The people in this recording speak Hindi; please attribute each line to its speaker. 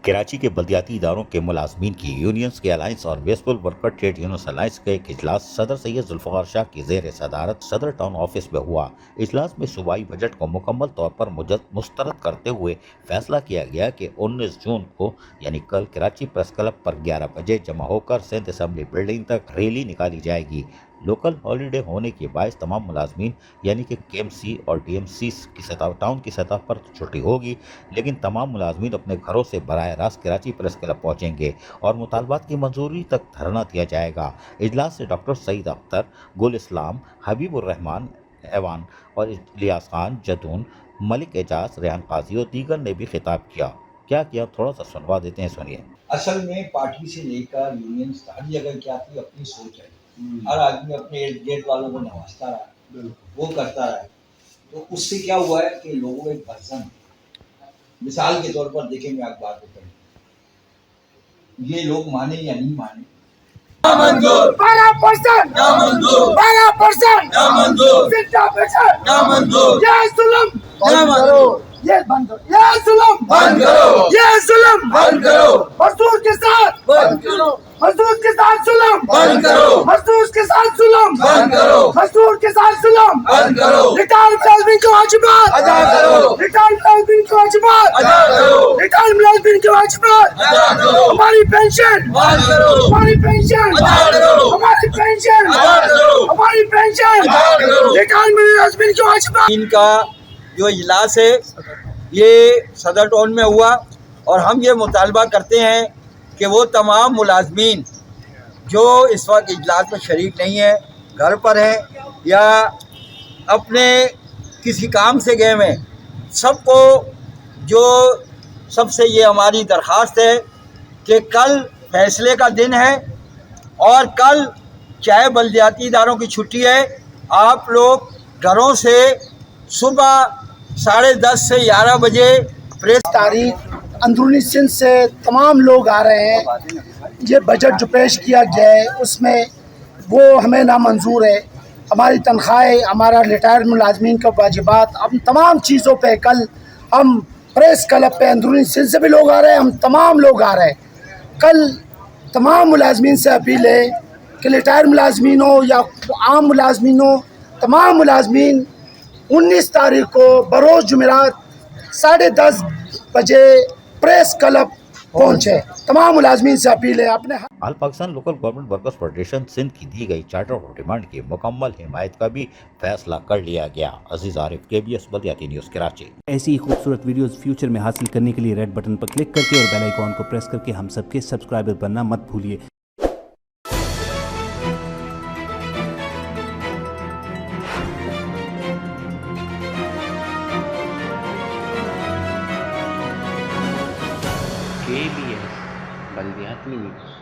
Speaker 1: कराची के बल्दियाती इदारों के मुलाजमीन की यूनियंस के अलायंस और wasteful worker trade unions alliance का एक इजलास सदर सैयद जुल्फ़िकार शाह की ज़ेर सदारत सदर टाउन ऑफिस में हुआ। इजलास में सूबाई बजट को मुकम्मल तौर पर मुस्तरद करते हुए फैसला किया गया कि 19 जून को यानी कल कराची प्रेस क्लब पर 11 बजे जमा होकर सिंध असम्बली बिल्डिंग तक रैली निकाली जाएगी। लोकल हॉलीडे होने के बायस तमाम मुलाजमीन यानी कि केएमसी और डीएमसी की सतह टाउन की सतह पर छुट्टी होगी, लेकिन तमाम मुलाजमीन अपने घरों से बराह रास्त कराची प्रेस क्लब पहुँचेंगे और मुतालबात की मंजूरी तक धरना दिया जाएगा। इजलास से डॉक्टर सईद अख्तर, गुल इस्लाम, हबीबुर्रहमान ऐवान और इलियास खान जदून, मलिक एजाज, रेहान काजी और दीगर ने भी खिताब किया। क्या किया थोड़ा सा सुनवा देते हैं, सुनिए।
Speaker 2: असल में पार्टी से लेकर यूनियन हर जगह क्या थी, अपनी सोच है। हर आदमी अपने इर्द गिर्द वालों को नवाजता रहा, वो करता रहा। तो उससे क्या हुआ है कि लोगों एक भरसम, मिसाल के तौर पर देखेंगे अखबार को पढ़ें, ये लोग माने या नहीं माने,
Speaker 3: 12% 12% ये जुल्म ये बंद करो, ये जुल्म बंद करो, ये जुल्म बंद करो, मजदूर के साथ बंद करो, मजदूर के साथ जुल्म बंद करो, मजदूर के साथ जुल्म बंद करो, मजदूर के साथ जुल्म बंद करो, रिटायर्ड मुलाजिमीन के वाजिबात अदा करो, रिटायर्ड मुलाजिमीन के वाजिबात अदा करो, रिटायर्ड मुलाजिमीन के वाजिबात अदा करो, हमारी पेंशन बंद करो, हमारी पेंशन अदा करो, हमारी पेंशन अदा करो, हमारी पेंशन अदा करो, रिटायर्ड मुलाजिमीन के वाजिबात।
Speaker 4: इनका जो इजलास है ये सदर टाउन में हुआ और हम ये मुतालबा करते हैं कि वो तमाम मुलाजमीन जो इस वक्त इजलास में शरीक नहीं है, घर पर हैं या अपने किसी काम से गए हैं, सबको जो सबसे ये हमारी दरख्वास्त है कि कल फैसले का दिन है और कल चाहे बल्दियाती इदारों की छुट्टी है, आप लोग घरों से सुबह 10:30 से 11 बजे प्रेस
Speaker 3: तारीख अंदरूनी सिंध से तमाम लोग आ रहे हैं। ये बजट जो पेश किया गया है उसमें वो हमें नामंजूर है। हमारी तनख्वाहें, हमारा रिटायर्ड मुलाजमीन का वाजिबात, हम तमाम चीज़ों पे कल हम प्रेस क्लब पे अंदरूनी सिंध से भी लोग आ रहे हैं, हम तमाम लोग आ रहे हैं। कल तमाम मुलाजमीन से अपील है कि रिटायर्ड मुलाजमीन हो या आम मुलाजमीन हो, तमाम मुलाजमीन 19 तारीख को बरोज़ जुमेरात 10:30 बजे प्रेस क्लब पहुँचे। तमाम मुलाजमीन से अपील है अपने
Speaker 1: all Pakistan local government workers federation Sindh की दी गई चार्टर ऑफ डिमांड की मुकम्मल हिमायत का भी फैसला कर लिया गया। अजीज आरिफ, KBS बल्दियाती न्यूज़ कराची।
Speaker 5: ऐसी ही खूबसूरत वीडियोस फ्यूचर में हासिल करने के लिए रेड बटन पर क्लिक करके और बेल आइकॉन को प्रेस करके हम सबके सब्सक्राइबर बनना मत भूलिए।
Speaker 6: KBS बल्दियाती न्यूज़।